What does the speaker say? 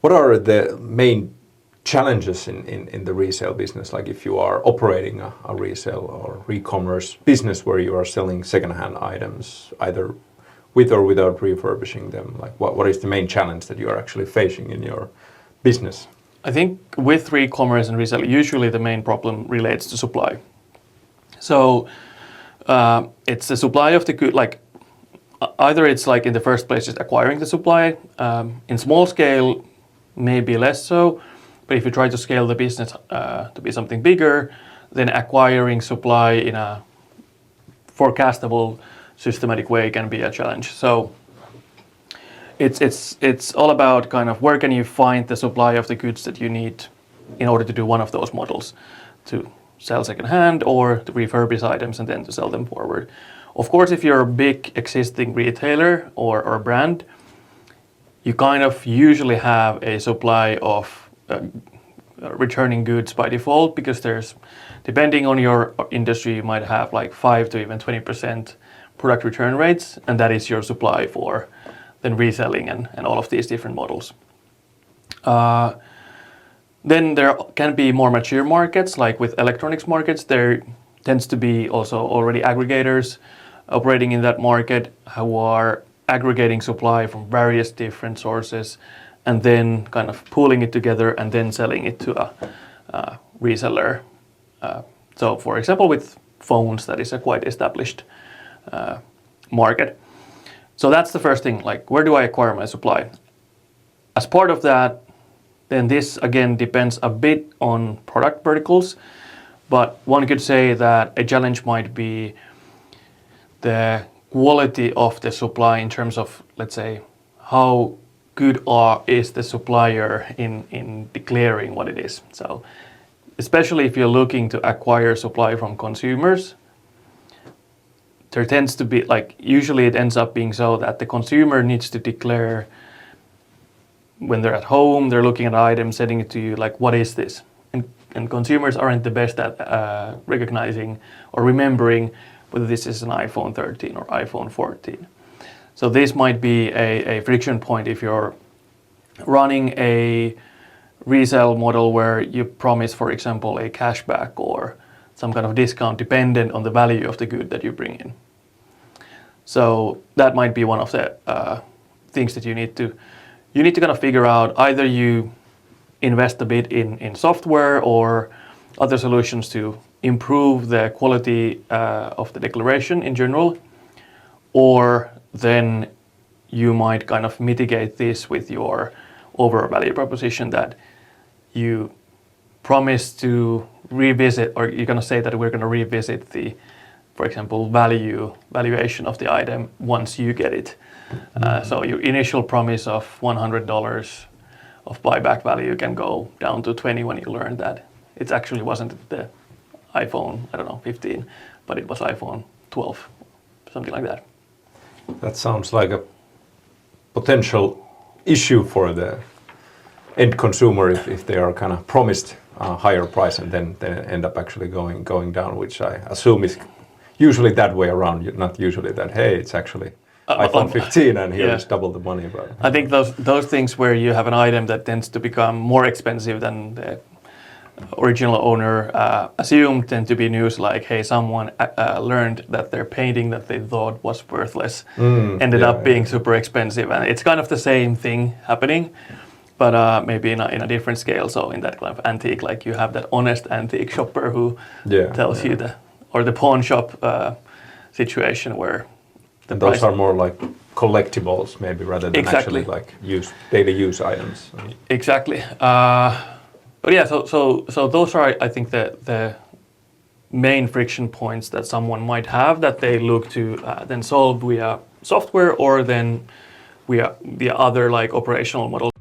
What are the main challenges in the resale business? Like if you are operating a resale or ReCommerce business where you are selling secondhand items, either with or without refurbishing them, like what is the main challenge that you are actually facing in your business? I think with ReCommerce and resale, usually the main problem relates to supply. So it's the supply of the good, like either it's like in the first place just acquiring the supply. In small scale, maybe less so, but if you try to scale the business to be something bigger, then acquiring supply in a forecastable, systematic way can be a challenge. So it's all about kind of where can you find the supply of the goods that you need in order to do one of those models, to sell secondhand or to refurbish items and then to sell them forward. Of course, if you're a big existing retailer or brand, you kind of usually have a supply of returning goods by default, because there's, depending on your industry, you might have like 5 to even 20% product return rates, and that is your supply for then reselling and all of these different models. Then there can be more mature markets, like with electronics markets, there tends to be also already aggregators operating in that market who are aggregating supply from various different sources and then kind of pooling it together and then selling it to a reseller. So for example, with phones, that is a quite established market. So that's the first thing, like where do I acquire my supply? As part of that, then this again depends a bit on product verticals, but one could say that a challenge might be the quality of the supply in terms of, let's say, how good is the supplier in declaring what it is. So especially if you're looking to acquire supply from consumers, there tends to be, like, usually it ends up being so that the consumer needs to declare when they're at home, they're looking at an item, sending it to you, like, what is this? And consumers aren't the best at recognizing or remembering whether this is an iPhone 13 or iPhone 14. So this might be a friction point if you're running a resale model where you promise, for example, a cashback or some kind of discount dependent on the value of the good that you bring in. So that might be one of the things that you need to kind of figure out. Either you invest a bit in software or other solutions to improve the quality of the declaration in general, or then you might kind of mitigate this with your overall value proposition that you promise to revisit, or you're going to say that we're going to revisit the, for example, valuation of the item once you get it. So your initial promise of $100 of buyback value can go down to 20 when you learn that it actually wasn't the iPhone, 15, but it was iPhone 12, something like that. That sounds like a potential issue for the end consumer if they are kind of promised a higher price and then end up actually going down, which I assume is usually that way around, not usually that, hey, it's actually iPhone 15 and here is double the money. But I think those things where you have an item that tends to become more expensive than the original owner assumed tend to be news like, hey, someone learned that their painting that they thought was worthless ended up being super expensive. And it's kind of the same thing happening, but maybe in a different scale. So in that kind of antique, like you have that honest antique shopper who tells you or the pawn shop situation where and those are more like collectibles maybe rather than actually like daily use items. Exactly. But yeah, so those are, I think, the main friction points that someone might have that they look to then solve via software or then via other like operational models.